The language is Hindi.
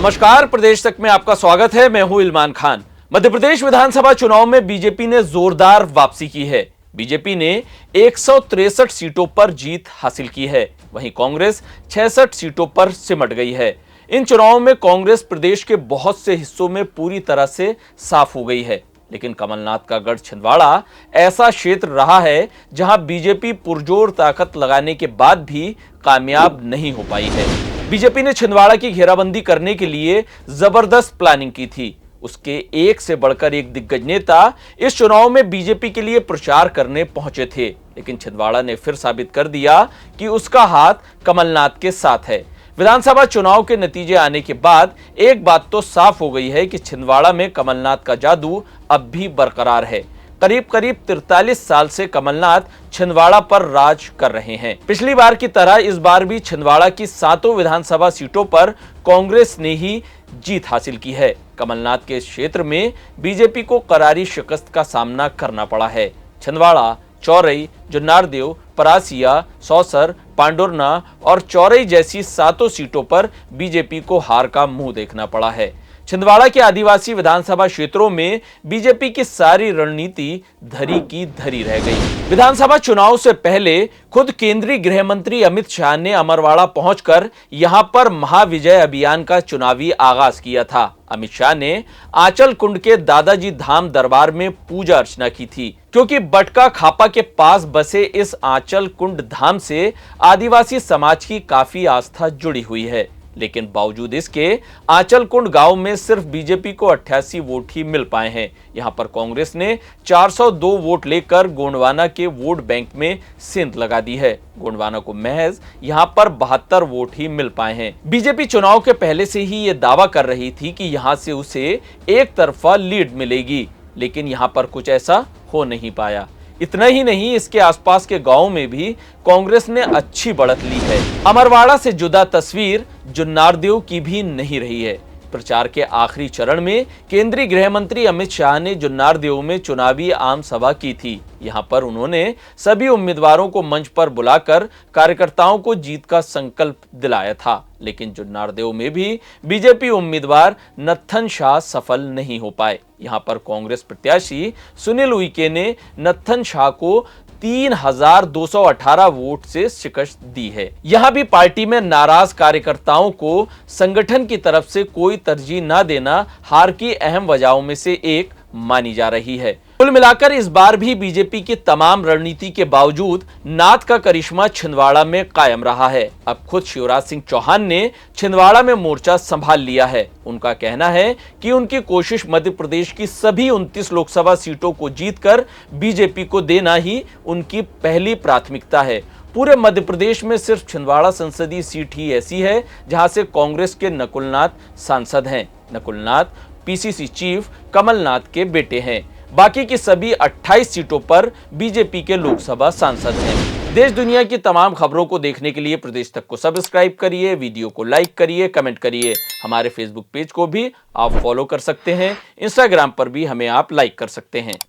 नमस्कार, प्रदेश तक में आपका स्वागत है। मैं हूं इलमान खान। मध्य प्रदेश विधानसभा चुनाव में बीजेपी ने जोरदार वापसी की है। बीजेपी ने 163 सीटों पर जीत हासिल की है, वहीं कांग्रेस 66 सीटों पर सिमट गई है। इन चुनावों में कांग्रेस प्रदेश के बहुत से हिस्सों में पूरी तरह से साफ हो गई है, लेकिन कमलनाथ का गढ़ छिंदवाड़ा ऐसा क्षेत्र रहा है जहां बीजेपी पुरजोर ताकत लगाने के बाद भी कामयाब नहीं हो पाई है। बीजेपी ने छिंदवाड़ा की घेराबंदी करने के लिए जबरदस्त प्लानिंग की थी। उसके एक से बढ़कर एक दिग्गज नेता इस चुनाव में बीजेपी के लिए प्रचार करने पहुंचे थे, लेकिन छिंदवाड़ा ने फिर साबित कर दिया कि उसका हाथ कमलनाथ के साथ है। विधानसभा चुनाव के नतीजे आने के बाद एक बात तो साफ हो गई है कि छिंदवाड़ा में कमलनाथ का जादू अब भी बरकरार है। करीब 43 साल से कमलनाथ छिंदवाड़ा पर राज कर रहे हैं। पिछली बार की तरह इस बार भी छिंदवाड़ा की 7 विधानसभा सीटों पर कांग्रेस ने ही जीत हासिल की है। कमलनाथ के क्षेत्र में बीजेपी को करारी शिकस्त का सामना करना पड़ा है। छिंदवाड़ा, चौरई, जुन्नारदेव, परासिया, सौसर, पांडुरना और चौरई जैसी 7 सीटों पर बीजेपी को हार का मुंह देखना पड़ा है। छिंदवाड़ा के आदिवासी विधानसभा क्षेत्रों में बीजेपी की सारी रणनीति धरी की धरी रह गई। विधानसभा चुनाव से पहले खुद केंद्रीय गृह मंत्री अमित शाह ने अमरवाड़ा पहुंचकर यहां पर महाविजय अभियान का चुनावी आगाज किया था। अमित शाह ने आंचल कुंड के दादाजी धाम दरबार में पूजा अर्चना की थी, क्योंकि बटका खापा के पास बसे इस आंचल कुंड धाम से आदिवासी समाज की काफी आस्था जुड़ी हुई है। लेकिन बावजूद इसके आंचल कुंड गांव में सिर्फ बीजेपी को 88 वोट ही मिल पाए हैं। यहां पर कांग्रेस ने 402 वोट लेकर गोंडवाना के वोट बैंक में सेंध लगा दी है। गोंडवाना को महज यहां पर 72 वोट ही मिल पाए हैं। बीजेपी चुनाव के पहले से ही यह दावा कर रही थी कि यहां से उसे एक तरफा लीड मिलेगी, लेकिन यहां पर कुछ ऐसा हो नहीं पाया। इतना ही नहीं, इसके आसपास के गांवों में भी कांग्रेस ने अच्छी बढ़त ली है। अमरवाड़ा से जुदा तस्वीर जुन्नारदेव की भी नहीं रही है। प्रचार के आखिरी चरण में केंद्रीय गृह मंत्री अमित शाह ने जुन्नारदेव में चुनावी आम सभा की थी। यहां पर उन्होंने सभी उम्मीदवारों को मंच पर बुलाकर कार्यकर्ताओं को जीत का संकल्प दिलाया था, लेकिन जुन्नारदेव में भी बीजेपी उम्मीदवार नत्थन शाह सफल नहीं हो पाए। यहां पर कांग्रेस प्रत्याशी सुनील उइके ने नत्थन शाह को 3218 वोट से शिकस्त दी है। यहां भी पार्टी में नाराज कार्यकर्ताओं को संगठन की तरफ से कोई तरजीह न देना हार की अहम वजहों में से एक मानी जा रही है। कुल मिलाकर इस बार भी बीजेपी की तमाम रणनीति के बावजूद नाथ का करिश्मा छिंदवाड़ा में कायम रहा है। अब खुद शिवराज सिंह चौहान ने छिंदवाड़ा में मोर्चा संभाल लिया है। उनका कहना है कि उनकी कोशिश मध्य प्रदेश की सभी 29 लोकसभा सीटों को जीतकर बीजेपी को देना ही उनकी पहली प्राथमिकता है। पूरे मध्य प्रदेश में सिर्फ छिंदवाड़ा संसदीय सीट ही ऐसी है जहां से कांग्रेस के नकुलनाथ सांसद हैं। नकुलनाथ पीसीसी चीफ कमलनाथ के बेटे हैं। बाकी की सभी 28 सीटों पर बीजेपी के लोकसभा सांसद हैं। देश दुनिया की तमाम खबरों को देखने के लिए प्रदेश तक को सब्सक्राइब करिए, वीडियो को लाइक करिए, कमेंट करिए। हमारे फेसबुक पेज को भी आप फॉलो कर सकते हैं। इंस्टाग्राम पर भी हमें आप लाइक कर सकते हैं।